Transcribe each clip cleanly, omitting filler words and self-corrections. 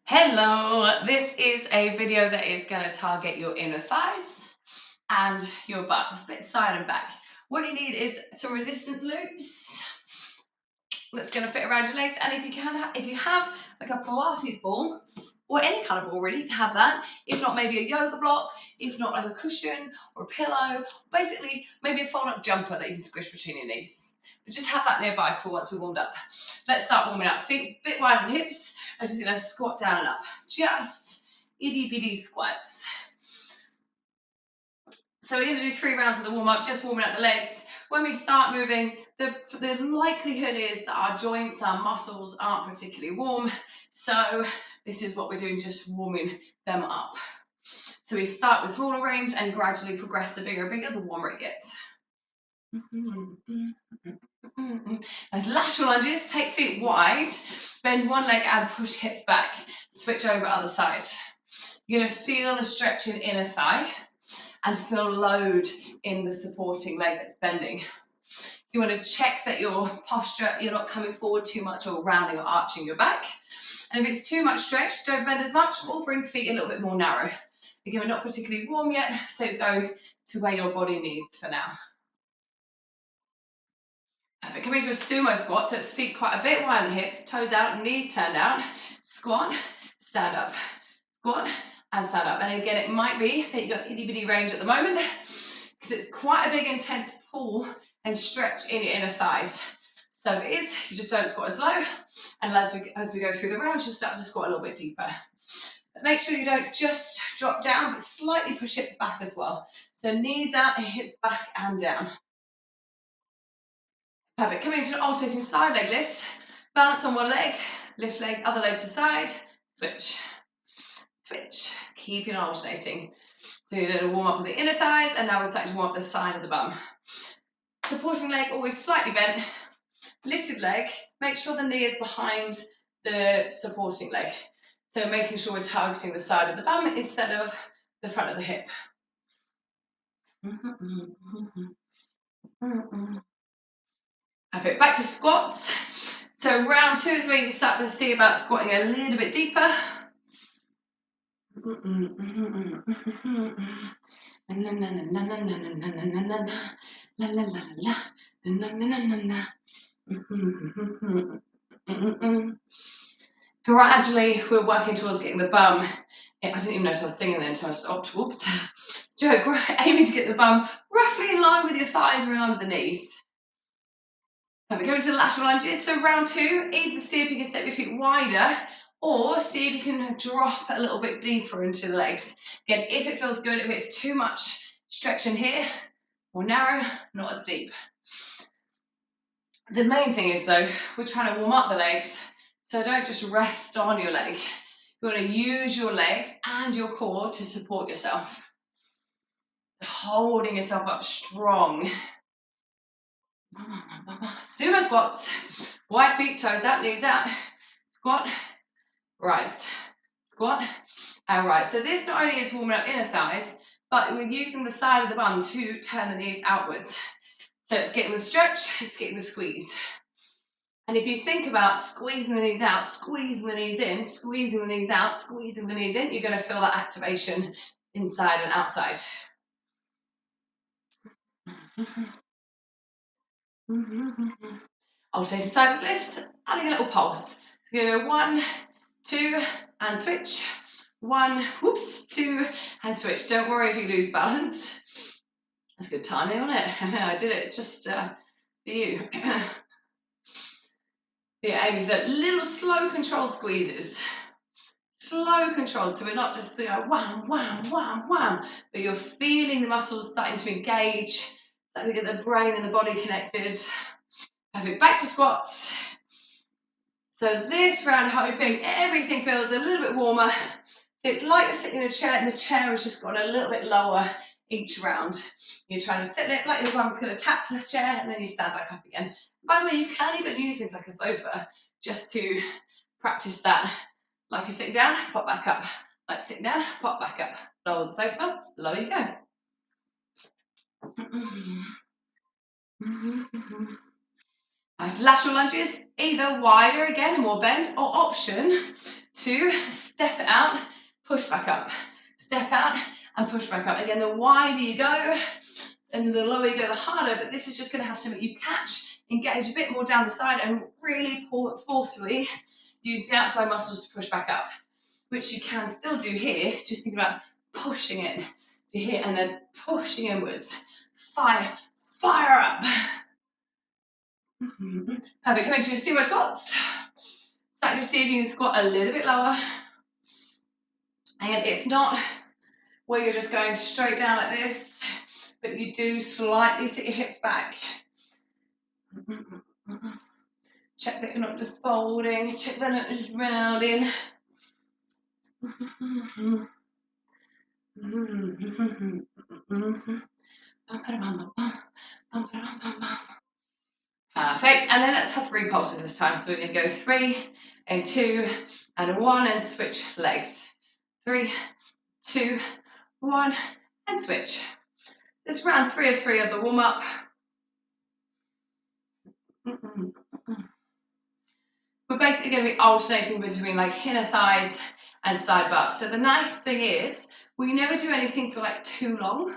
Hello, this is a video that is going to target your inner thighs and your butt, a bit side and back. What you need is some resistance loops that's going to fit around your legs, and if you have like a Pilates ball or any kind of ball, really, have that. If not, maybe a yoga block. If not, like a cushion or a pillow. Basically, maybe a fold-up jumper that you can squish between your knees. But just have that nearby for once we're warmed up. Let's start warming up. Feet a bit wide on the hips. I'm just going to squat down and up. Just itty bitty squats. So we're going to do 3 rounds of the warm-up, just warming up the legs. When we start moving, the likelihood is that our joints, our muscles aren't particularly warm. So this is what we're doing, just warming them up. So we start with smaller range and gradually progress the bigger and bigger, the warmer it gets. As lateral lunges, take feet wide, bend one leg and push hips back. Switch over other side. You're going to feel a stretch in inner thigh and feel load in the supporting leg that's bending. You want to check that your posture, you're not coming forward too much or rounding or arching your back. And if it's too much stretch, don't bend as much or bring feet a little bit more narrow. Again, we're not particularly warm yet, so go to where your body needs for now. Perfect. Coming to a sumo squat, so it's feet quite a bit wide on the hips, toes out, knees turned out. Squat, stand up. Squat and stand up. And again, it might be that you've got itty bitty range at the moment because it's quite a big intense pull and stretch in your inner thighs. So if it is, you just don't squat as low, and as we go through the rounds, you'll start to squat a little bit deeper. But make sure you don't just drop down, but slightly push hips back as well. So knees out, hips back and down. Perfect. Coming into an alternating side leg lift. Balance on one leg, lift leg, other leg to side, switch. Switch, keeping on alternating. So you're going to warm up with the inner thighs, and now we're starting to warm up the side of the bum. Supporting leg always slightly bent. Lifted leg, make sure the knee is behind the supporting leg. So making sure we're targeting the side of the bum instead of the front of the hip. Perfect. Back to squats. So round 2 is where you start to see about squatting a little bit deeper. Gradually, we're working towards getting the bum. I didn't even notice I was singing then, so I just opted, whoops. Aiming to get the bum roughly in line with your thighs or in line with the knees. We're going to the lateral lunges. So round 2, either see if you can step your feet wider or see if you can drop a little bit deeper into the legs. Again, if it feels good, if it's too much stretch in here, more narrow, not as deep. The main thing is though, we're trying to warm up the legs, so don't just rest on your leg. You want to use your legs and your core to support yourself. Holding yourself up strong. Sumo squats. Wide feet, toes out, knees out. Squat, rise. Squat, and rise. So this not only is warming up inner thighs, but we're using the side of the bum to turn the knees outwards. So it's getting the stretch, it's getting the squeeze. And if you think about squeezing the knees out, squeezing the knees in, squeezing the knees out, squeezing the knees in, you're going to feel that activation inside and outside. Alternating side lift, adding a little pulse. So go 1, 2, and switch. 1, whoops, 2, and switch. Don't worry if you lose balance. That's good timing on it. I did it just for you. Yeah, aiming for little slow controlled squeezes. Slow controlled, so we're not just wham, wham, wham, wham, but you're feeling the muscles starting to engage, starting to get the brain and the body connected. Perfect. Back to squats. So this round, hoping everything feels a little bit warmer. So it's like you're sitting in a chair and the chair has just gone a little bit lower each round. You're trying to sit it like your bum's going to tap the chair, and then you stand back up again. By the way, you can even use it like a sofa just to practice that. Like you're sitting down, pop back up. Like sitting down, pop back up. Lower the sofa, lower you go. Nice lateral lunges, either wider again, more bend, or option 2, step it out, push back up. Step out and push back up. Again, the wider you go and the lower you go, the harder, but this is just going to have to make you catch, engage a bit more down the side and really forcefully use the outside muscles to push back up, which you can still do here. Just think about pushing in to here and then pushing inwards. Fire up. Perfect. Coming to your sumo squats. Start to see if you can squat a little bit lower. And it's not where you're just going straight down like this, but you do slightly sit your hips back. Check that you're not just folding. Check that you're not just rounding. Perfect. And then let's have 3 pulses this time. So we're going to go 3 and 2 and 1 and switch legs. 3, 2, 1 and switch. It's round 3 of 3 of the warm up. We're basically going to be alternating between like inner thighs and side butts. So the nice thing is we never do anything for like too long.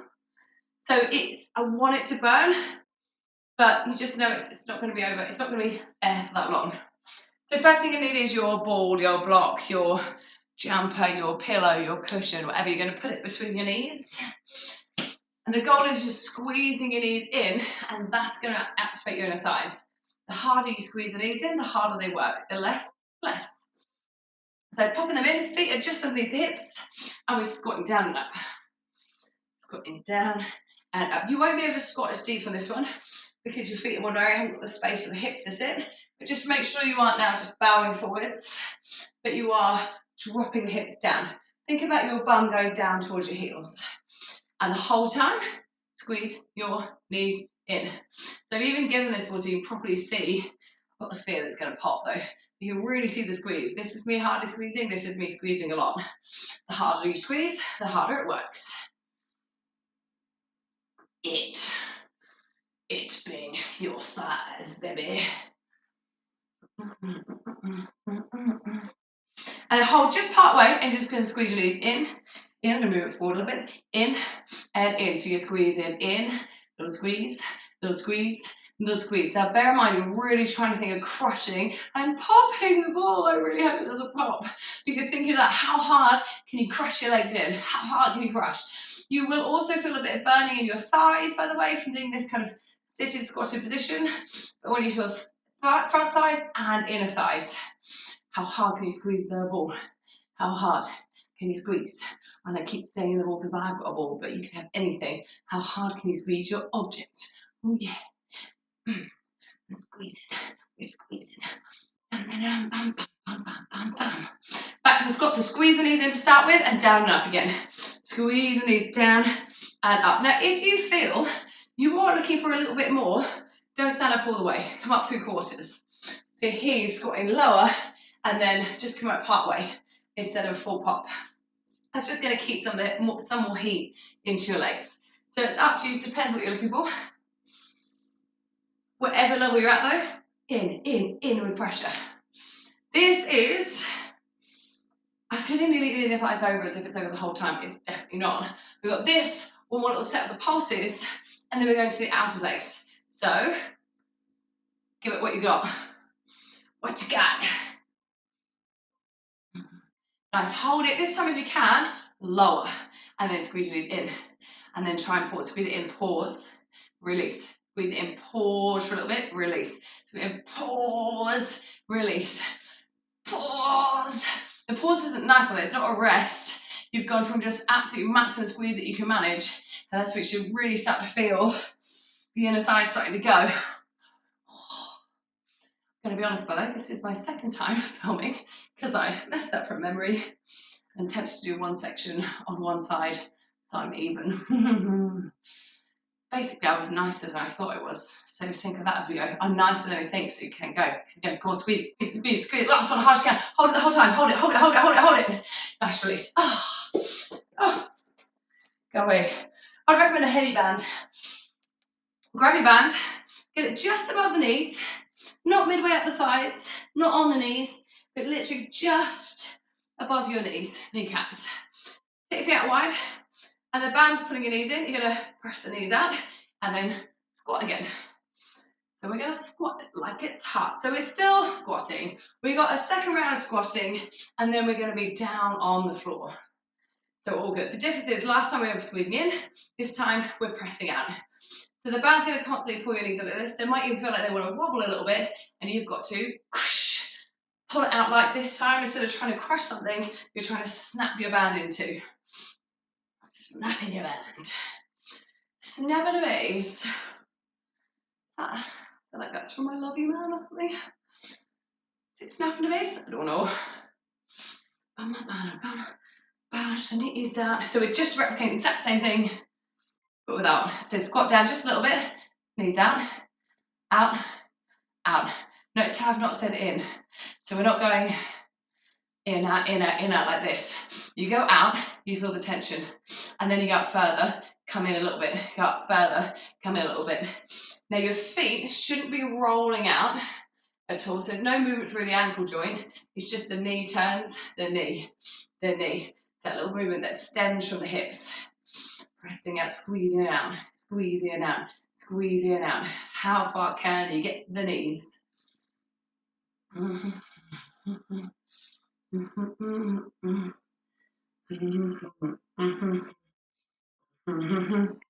So I want it to burn, but you just know it's not going to be over. It's not going to be for that long. So first thing you need is your ball, your block, your jumper, your pillow, your cushion, whatever. You're going to put it between your knees. And the goal is just squeezing your knees in, and that's going to activate your inner thighs. The harder you squeeze the knees in, the harder they work. The less. So popping them in, feet are just underneath the hips, and we're squatting down and up. Squatting down and up. You won't be able to squat as deep on this one because your feet are more narrow, you haven't got the space for the hips to sit. But just make sure you aren't now just bowing forwards, but you are dropping the hips down. Think about your bum going down towards your heels. And the whole time, squeeze your knees in. So even given this was, you can properly see, I've got the fear that's going to pop though. You can really see the squeeze. This is me hardly squeezing, this is me squeezing a lot. The harder you squeeze, the harder it works. It being your thighs, baby. And hold just part way and just going to squeeze your knees in. I'm going to move it forward a little bit. In and in. So you're squeezing in, little squeeze, little squeeze, little squeeze. Now bear in mind, you're really trying to think of crushing and popping the ball. I really hope it doesn't pop. You can think of that. How hard can you crush your legs in? How hard can you crush? You will also feel a bit of burning in your thighs, by the way, from doing this kind of sitting squatted position. But when you feel front thighs and inner thighs, how hard can you squeeze the ball? How hard can you squeeze? And I keep saying the ball because I've got a ball, but you can have anything. How hard can you squeeze your object? Oh yeah. And squeeze it. We're squeezing. Back to the squat. So squeeze the knees in to start with and down and up again. Squeeze the knees down and up. Now if you feel you are looking for a little bit more, don't stand up all the way. Come up 3/4. So here you're squatting lower and then just come up part way instead of a full pop. That's just going to keep some more heat into your legs. So it's up to you, depends what you're looking for. Whatever level you're at though, in with pressure. This is, I was going to nearly do the thighs over as if it's over the whole time. It's definitely not. We've got this, one more little set of the pulses, and then we're going to the outer legs. So, give it what you got. What you got? Nice, hold it. This time if you can, lower. And then squeeze your knees in. And then try and pause. Squeeze it in, pause, release. Squeeze it in, pause for a little bit, release. Squeeze it in, pause, release. Pause. The pause isn't nice on it, it's not a rest. You've gone from just absolute maximum squeeze that you can manage, and that's what you really start to feel the inner thighs starting to go. I'm going to be honest, by the way, this is my second time filming because I messed up from memory and attempted to do one section on one side, so I'm even. Basically, I was nicer than I thought I was. So think of that as we go. I'm nicer than I think, so you can go. Go on, squeeze, squeeze, squeeze, squeeze. Last one, hard as you can. Hold it the whole time. Hold it, hold it, hold it, hold it, hold it. Nice release. Go away. I'd recommend a heavy band. Grab your band, get it just above the knees, not midway up the thighs, not on the knees, but literally just above your knees, kneecaps. Take your feet out wide, and the band's pulling your knees in. You're going to press the knees out, and then squat again. So we're going to squat like it's hot. So we're still squatting. We got a second round of squatting, and then we're going to be down on the floor. So all good. The difference is last time we were squeezing in, this time we're pressing out. So the band's going to constantly pull your knees like this. They might even feel like they want to wobble a little bit, and you've got to pull it out like this time. Instead of trying to crush something, you're trying to snap your band into. Snapping your band. Snapping a base. I feel like that's from my lovey man or something. Is it snapping a base? I don't know. Balance the knees down. So we're just replicating the exact same thing, but without. So squat down just a little bit, knees down, out, out. Notice how I've not said in. So we're not going in, out, in, out, in, out like this. You go out, you feel the tension, and then you go up further, come in a little bit, go up further, come in a little bit. Now your feet shouldn't be rolling out at all, so there's no movement through the ankle joint. It's just the knee turns, the knee, the knee. That little movement that stems from the hips. Pressing out, squeezing it out, squeezing it out, squeezing it out. How far can you get the knees?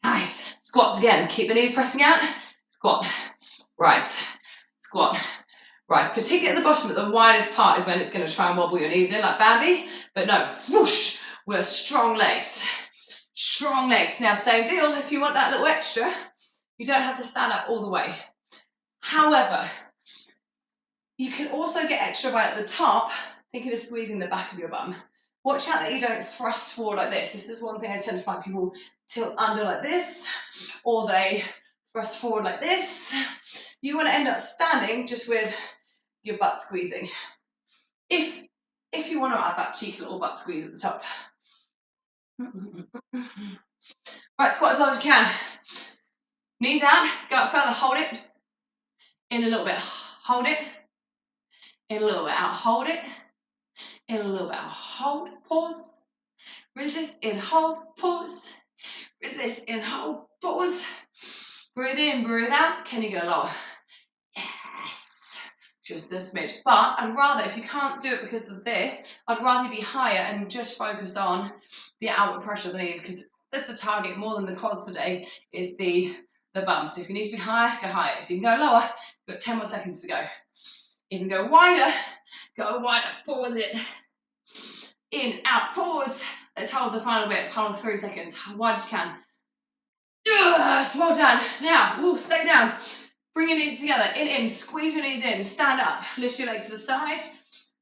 Nice. Squats again. Keep the knees pressing out. Squat. Rise. Squat. Rise. Particularly at the bottom, at the widest part is when it's going to try and wobble your knees in like Bambi. But no, whoosh. We're strong legs. Strong legs. Now, same deal. If you want that little extra, you don't have to stand up all the way. However, you can also get extra by at the top, thinking of squeezing the back of your bum. Watch out that you don't thrust forward like this. This is one thing I tend to find people tilt under like this, or they thrust forward like this. You want to end up standing just with your butt squeezing. If you want to add that cheeky little butt squeeze at the top. Right, squat as low as you can. Knees out, go up further, hold it. In a little bit, hold it. In a little bit, out, hold it. In a little bit, out, hold, pause. Resist, in, hold, pause. Resist, in, hold, pause. Breathe in, breathe out. Can you go lower? Yes. Just a smidge. But I'd rather, if you can't do it because of this, I'd rather you be higher and just focus on the outward pressure of the knees, because that's the target more than the quads today, is the bum. So if you need to be higher, go higher. If you can go lower, you've got 10 more seconds to go. You can go wider, pause it. In, out, pause. Let's hold the final bit, final 3 seconds, as wide as you can. Yes, well done. Now, stay down. Bring your knees together, in, squeeze your knees in, stand up, lift your leg to the side,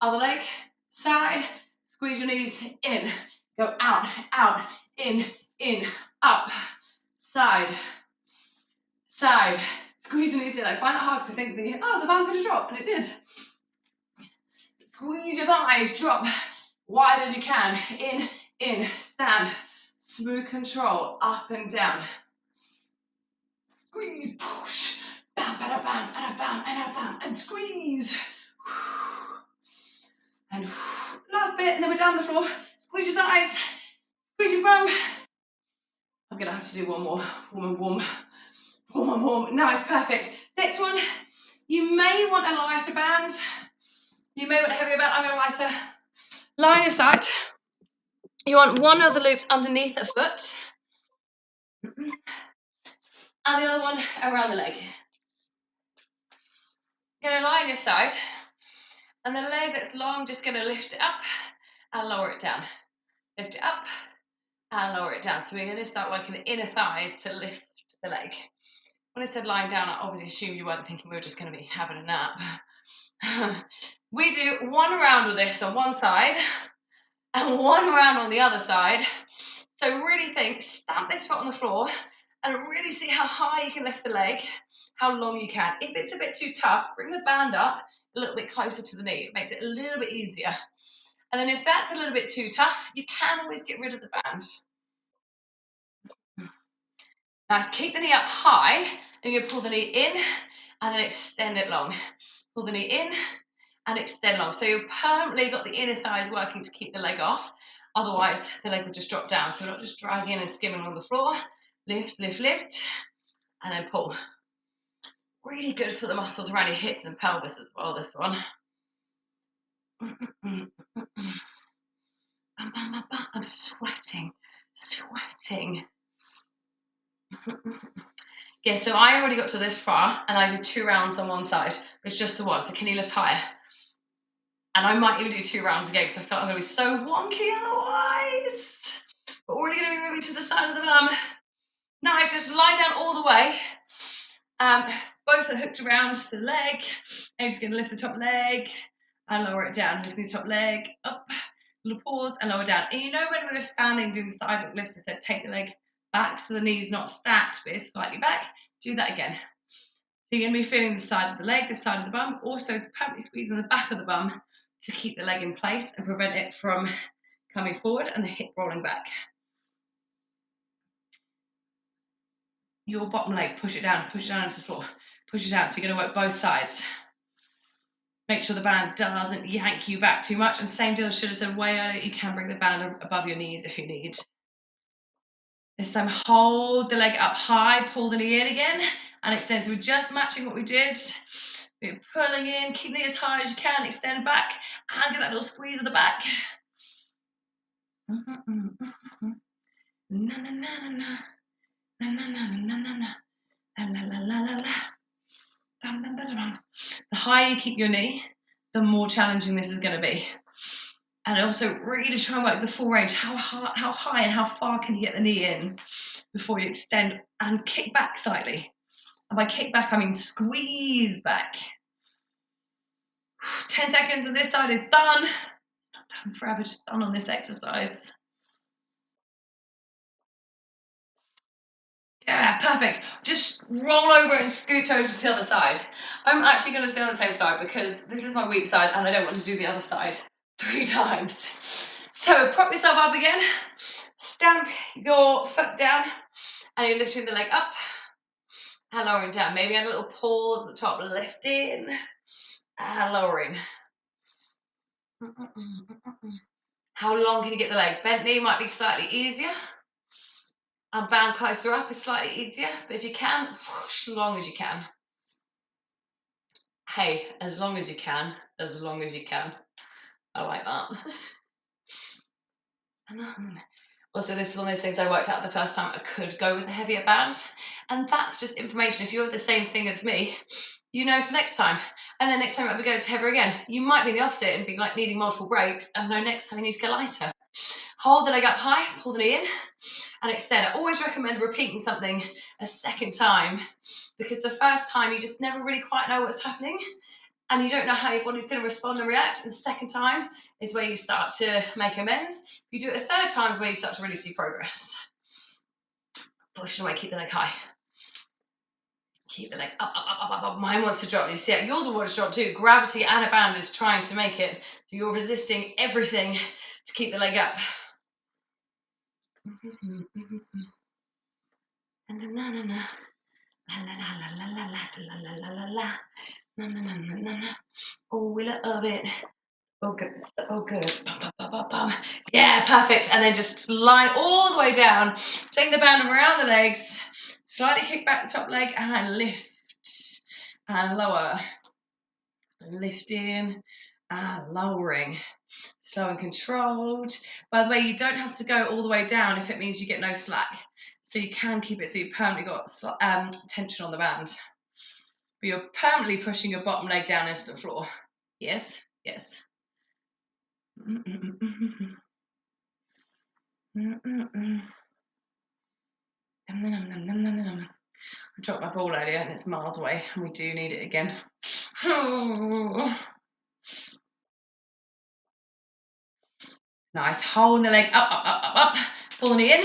other leg, side, squeeze your knees in, go out, in, up, side, side, squeeze your knees in. I find that hard because I think, the band's going to drop, and it did. Squeeze your thighs, drop wide as you can, in, stand, smooth control, up and down. Squeeze, push, bam, bada, bam, and a bam, and a bam, and squeeze. And last bit, and then we're down the floor. Squeeze your thighs, squeeze your bum. I'm gonna have to do one more, warm. Nice, perfect. Next one, you may want a lighter band. You may want a heavier band. I'm going lighter. Line your side. You want one of the loops underneath a foot, and the other one around the leg. You're going to lie on your side, and the leg that's long, just going to lift it up and lower it down. Lift it up and lower it down. So we're going to start working the inner thighs to lift the leg. When I said lying down, I obviously assumed you weren't thinking we were just going to be having a nap. We do one round with this on one side and one round on the other side. So really think, stamp this foot on the floor and really see how high you can lift the leg, how long you can. If it's a bit too tough, bring the band up a little bit closer to the knee. It makes it a little bit easier. And then if that's a little bit too tough, you can always get rid of the band. Nice, keep the knee up high, and you pull the knee in, and then extend it long. Pull the knee in, and extend long. So you've permanently got the inner thighs working to keep the leg off. Otherwise, the leg will just drop down. So we're not just dragging and skimming on the floor. Lift, lift, lift, and then pull. Really good for the muscles around your hips and pelvis as well, this one. I'm sweating. Yeah, so I already got to this far and I did 2 rounds on one side. It's just the one. So can you lift higher? And I might even do 2 rounds again because I felt I'm going to be so wonky otherwise. But we're already going to be moving to the side of the bum. Nice, just lie down all the way. Both are hooked around the leg. I'm just going to lift the top leg and lower it down. Lifting the top leg up, little pause and lower down. And you know when we were standing doing the side lifts, I said take the leg back so the knee's not stacked, but it's slightly back. Do that again. So you're going to be feeling the side of the leg, the side of the bum, also permanently squeezing the back of the bum to keep the leg in place and prevent it from coming forward and the hip rolling back. Your bottom leg, push it down into the floor, push it out. So you're going to work both sides. Make sure the band doesn't yank you back too much. And same deal, should have said way earlier, you can bring the band above your knees if you need. This time, hold the leg up high, pull the knee in again, and extend. So we're just matching what we did. We're pulling in, keep the knee as high as you can, extend back, and get that little squeeze of the back. The higher you keep your knee, the more challenging this is going to be. And also really try and work the full range. How high and how far can you get the knee in before you extend and kick back slightly. And by kick back, I mean squeeze back. 10 seconds and this side is done. It's not done forever, just done on this exercise. Yeah, perfect. Just roll over and scoot over to the other side. I'm actually going to stay on the same side because this is my weak side and I don't want to do the other side 3 times. So prop yourself up again. Stamp your foot down and you're lifting the leg up and lowering down. Maybe add a little pause at the top, lift in and lowering. How long can you get the leg? Bent knee might be slightly easier. And band closer up is slightly easier. But if you can, as long as you can. Hey, as long as you can. As long as you can. I like that. Also, this is one of those things I worked out the first time I could go with a heavier band. And that's just information. If you have the same thing as me, you know for next time. And then next time I'll be going to heavier again. You might be the opposite and be like needing multiple breaks and know next time you need to go lighter. Hold the leg up high, pull the knee in and extend. I always recommend repeating something a second time because the first time you just never really quite know what's happening and you don't know how your body's going to respond and react. And the second time is where you start to make amends. If you do it a third time is where you start to really see progress. Push it away, keep the leg high. Keep the leg up, up, up, up, up. Mine wants to drop. You see it, yours will want to drop too. Gravity and a band is trying to make it. So you're resisting everything to keep the leg up. Oh, we love it. Oh, good. So good. Yeah, perfect. And then just slide all the way down. Take the band around the legs. Slightly kick back the top leg and lift. And lower. Lifting and lowering. Slow and controlled. By the way, you don't have to go all the way down if it means you get no slack. So you can keep it so you've permanently got tension on the band. But you're permanently pushing your bottom leg down into the floor. Yes, yes. I dropped my ball earlier and it's miles away and we do need it again. Nice. Hold the leg up, up, up, up, up. Pull the knee in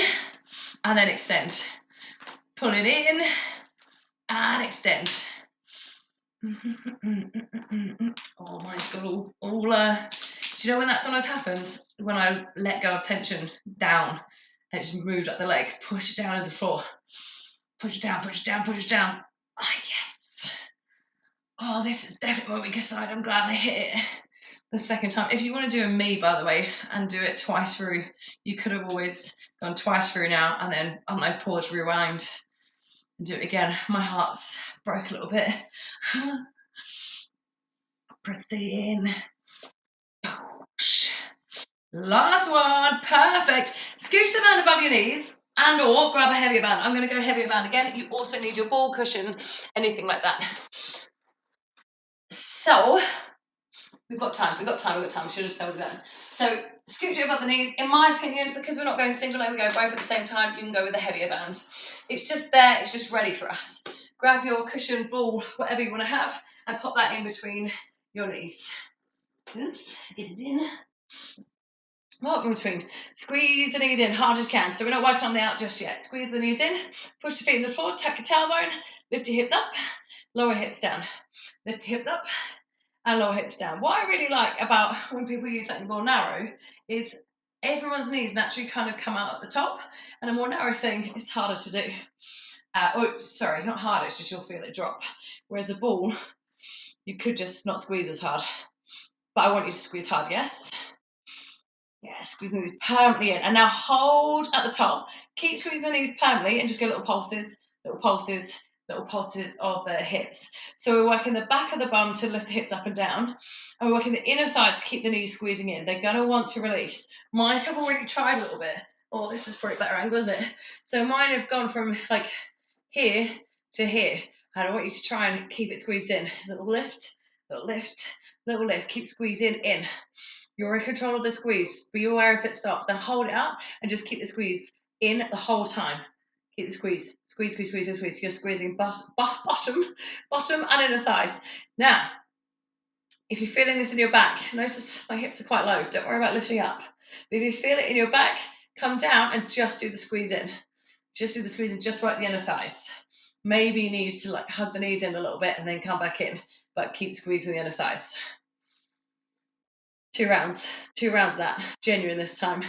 and then extend. Pull it in and extend. Oh, mine's got all do you know when that sometimes happens? When I let go of tension down and it just moved up the leg, push it down to the floor. Push it down, push it down, push it down. Ah, yes. Oh, this is definitely my weakest side. I'm glad I hit it the second time. If you want to do a me, by the way, and do it twice through, you could have always gone twice through now and then, I don't know, pause, rewind, and do it again. My heart's broke a little bit. Press it in. Last one. Perfect. Scooch the band above your knees and or grab a heavier band. I'm going to go heavier band again. You also need your ball cushion, anything like that. So we've got time. We should have settled down. So scooch it above the knees. In my opinion, because we're not going single leg, we go both at the same time, you can go with a heavier band. It's just there, it's just ready for us. Grab your cushion, ball, whatever you want to have, and pop that in between your knees. Oops, get it in. Right in between. Squeeze the knees in hard as you can. So we're not working on the out just yet. Squeeze the knees in, push the feet in the floor, tuck your tailbone, lift your hips up, lower hips down. Lift your hips up and lower hips down. What I really like about when people use something more narrow is everyone's knees naturally kind of come out at the top, and a more narrow thing is harder to do. Sorry, not harder, it's just you'll feel it drop. Whereas a ball, you could just not squeeze as hard. But I want you to squeeze hard, yes? Yeah, squeezing the knees permanently in. And now hold at the top. Keep squeezing the knees permanently and just go little pulses, little pulses, little pulses of the hips. So we're working the back of the bum to lift the hips up and down. And we're working the inner thighs to keep the knees squeezing in. They're going to want to release. Mine have already tried a little bit. Oh, this is probably a better angle, isn't it? So mine have gone from like here to here. And I want you to try and keep it squeezed in. Little lift, little lift, little lift. Keep squeezing in. You're in control of the squeeze. Be aware if it stops. Then hold it up and just keep the squeeze in the whole time. Keep the squeeze. Squeeze, squeeze, squeeze, squeeze. You're squeezing bottom and inner thighs. Now, if you're feeling this in your back, notice my hips are quite low. Don't worry about lifting up. But if you feel it in your back, come down and just do the squeeze in. Just do the squeeze in, just work the inner thighs. Maybe you need to like hug the knees in a little bit and then come back in, but keep squeezing the inner thighs. 2 rounds of that, genuine this time.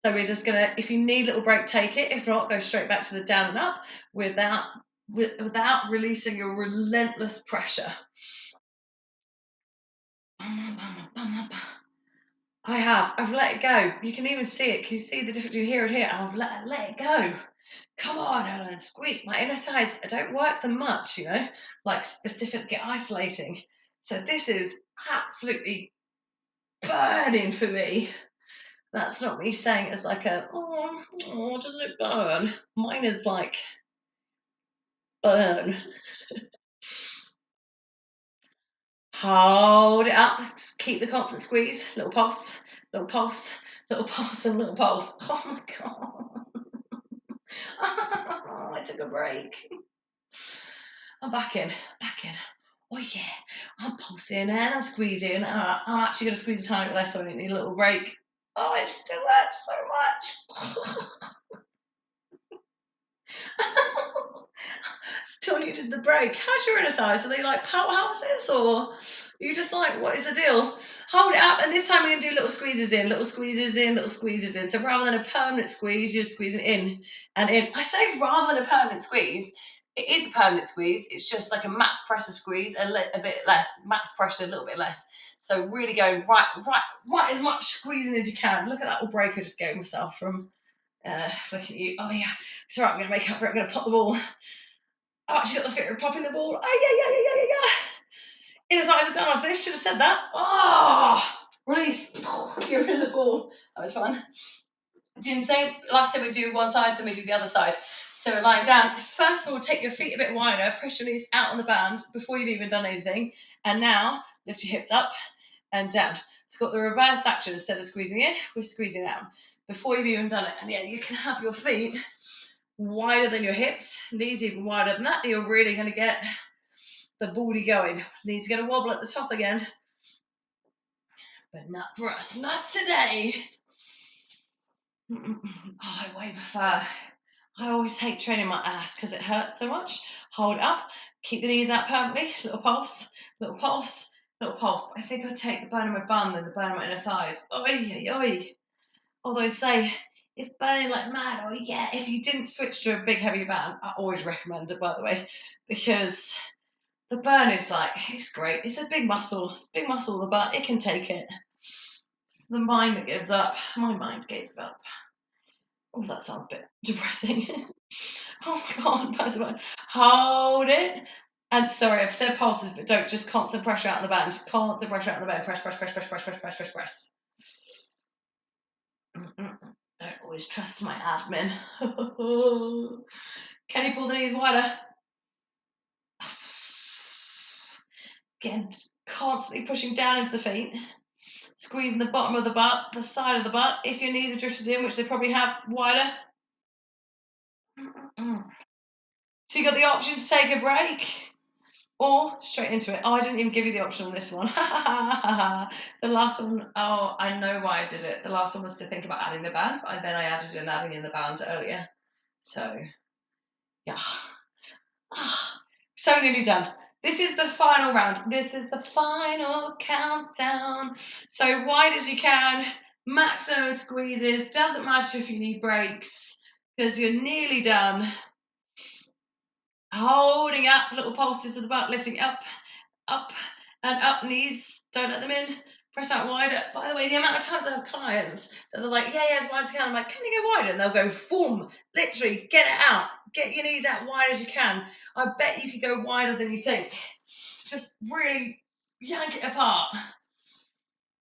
So we're just gonna, if you need a little break, take it. If not, go straight back to the down and up without releasing your relentless pressure. I've let it go. You can even see it. Can you see the difference between here and here? I've let it go. Come on, Helen, squeeze my inner thighs. I don't work them much, like specifically isolating. So this is absolutely burning for me. That's not me saying it's like doesn't it burn? Mine is like burn. Hold it up. Just keep the constant squeeze. Little pulse, little pulse, little pulse, and little pulse. Oh my god. I took a break. I'm back in. Oh yeah, I'm pulsing and I'm squeezing. I'm actually going to squeeze a tiny bit less, so I need a little break. Oh, it still hurts so much. Still needed the break. How's your inner thighs? Are they like powerhouses, or are you just like, what is the deal? Hold it up, and this time we're going to do little squeezes in, little squeezes in, little squeezes in. So rather than a permanent squeeze, you're squeezing in and in. I say rather than a permanent squeeze, it is a permanent squeeze. It's just like a max pressure squeeze, a bit less, max pressure, a little bit less. So really going right as much squeezing as you can. Look at that little break I just gave myself from look at you. Oh yeah, it's all right, I'm going to make up for it. I'm going to pop the ball. I've actually got the fear of popping the ball. Inner thighs are done after this. Should have said that. Oh, release. Get rid of the ball. That was fun. Doing the same, like I said, we do one side, then we do the other side. So lying down, first of all, take your feet a bit wider, press your knees out on the band before you've even done anything. And now, lift your hips up and down. It's got the reverse action. Instead of squeezing in, we're squeezing out before you've even done it. And yeah, you can have your feet wider than your hips, knees even wider than that. You're really going to get the booty going. Knees are going to wobble at the top again, but not for us, not today. Oh, I way prefer. I always hate training my ass because it hurts so much. Hold up, keep the knees out permanently. Little pulse, little pulse, little pulse. I think I'd take the bone of my bum and the bone of my inner thighs. Oi, oi. Although I say it's burning like mad. Oh yeah, if you didn't switch to a big heavy band, I always recommend it, by the way, because The burn is like, it's great. It's a big muscle. It's a big muscle, the butt. It can take it. The mind that gives up. My mind gave up. Oh, that sounds a bit depressing. Oh God, pass it. Hold it. And sorry, I've said pulses, but don't just constant pressure out in the band. Constant pressure out in the band. Press, press, press, press, press, press, press, press, press. Don't always trust my admin. Can you pull the knees wider? Again, constantly pushing down into the feet. Squeezing the bottom of the butt, the side of the butt. If your knees are drifted in, which they probably have, wider. So you got the option to take a break or straight into it. Oh, I didn't even give you the option on this one. The last one, oh, I know why I did it. The last one was to think about adding the band, but then I added in adding in the band earlier. So, yeah. So nearly done. This is the final round. This is the final countdown. So wide as you can, maximum squeezes. Doesn't matter if you need breaks because you're nearly done. Holding up, little pulses of the butt, lifting up, up, and up. Knees, don't let them in. Press out wider. By the way, the amount of times I have clients that they're like, yeah, as wide as I can. I'm like, can you go wider? And they'll go, boom, literally, get it out. Get your knees out wide as you can. I bet you could go wider than you think. Just really yank it apart.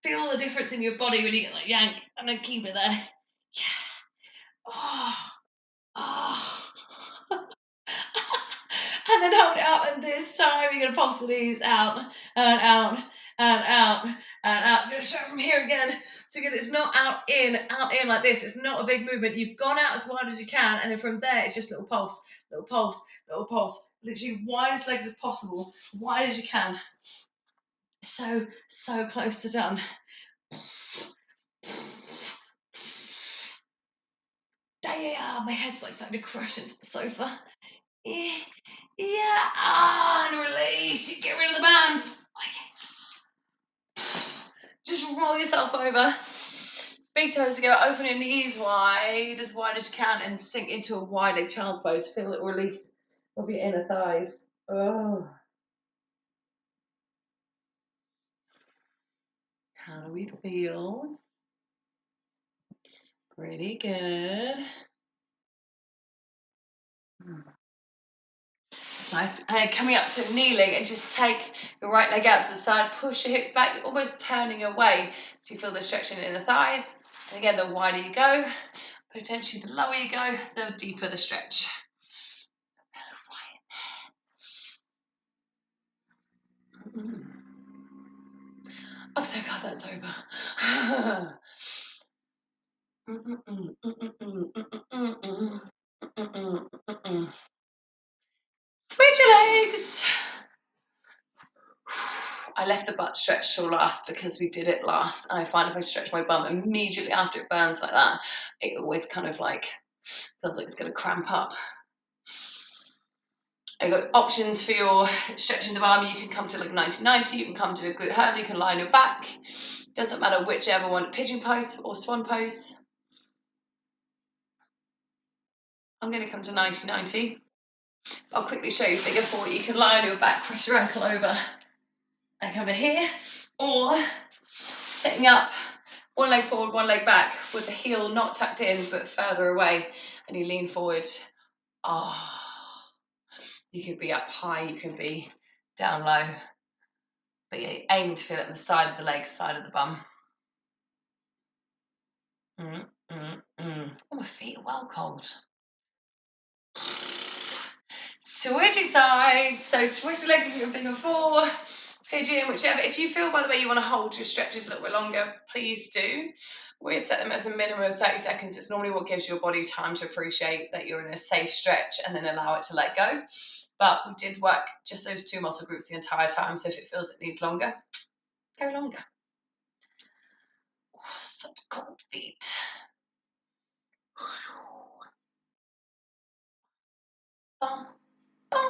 Feel the difference in your body when you get like yank and then keep it there. Yeah. Oh. Oh. And then hold it out, and this time you're going to pulse the knees out and out and out and out. You're going to show it from here again. So again, it's not out in like this. It's not a big movement. You've gone out as wide as you can, and then from there, it's just little pulse, little pulse, little pulse. Literally wide as legs as possible, wide as you can. So close to done. Yeah, my head's like starting to crush into the sofa. Yeah, and release. You get rid of the band. Just roll yourself over. Big toes together, open your knees wide as you can, and sink into a wide leg child's pose. Feel it release of your inner thighs. Oh. How do we feel? Pretty good. Nice. And coming up to kneeling, and just take your right leg out to the side, push your hips back, you're almost turning away. So you feel the stretching in the thighs. And again, the wider you go, potentially the lower you go, the deeper the stretch. I'm so glad that's over. Spread your legs. I left the butt stretch till last because we did it last, and I find if I stretch my bum immediately after it burns like that, it always kind of like feels like it's going to cramp up. I've got options for your stretching the bum. You can come to like 90-90, you can come to a glute hurdle, you can lie on your back. Doesn't matter whichever one, pigeon pose or swan pose. I'm going to come to 90-90. I'll quickly show you figure 4. You can lie on your back, cross your ankle over, and come to here, or setting up one leg forward, one leg back, with the heel not tucked in but further away, and you lean forward. Oh, you could be up high, you can be down low, but you're aiming to feel it on the side of the legs, side of the bum. Oh, my feet are well cold. Switching sides. So switch the legs if you're figure 4, pigeon, whichever. If you feel, by the way, you want to hold your stretches a little bit longer, please do. We set them as a minimum of 30 seconds. It's normally what gives your body time to appreciate that you're in a safe stretch and then allow it to let go. But we did work just those 2 muscle groups the entire time. So if it feels it needs longer, go longer. Oh, such cold feet. Bum, bum.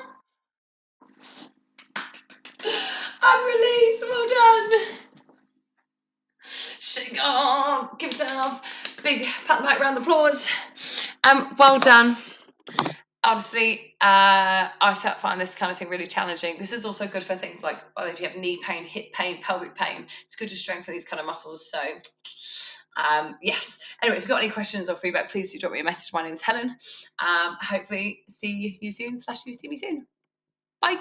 And release. Well done. Shake on. Give yourself a big pat on the back, round of applause. Well done. Honestly, find this kind of thing really challenging. This is also good for things like, well, if you have knee pain, hip pain, pelvic pain, it's good to strengthen these kind of muscles. So, yes. Anyway, if you've got any questions or feedback, please do drop me a message. My name is Helen. Hopefully see you soon, / you see me soon. Bye.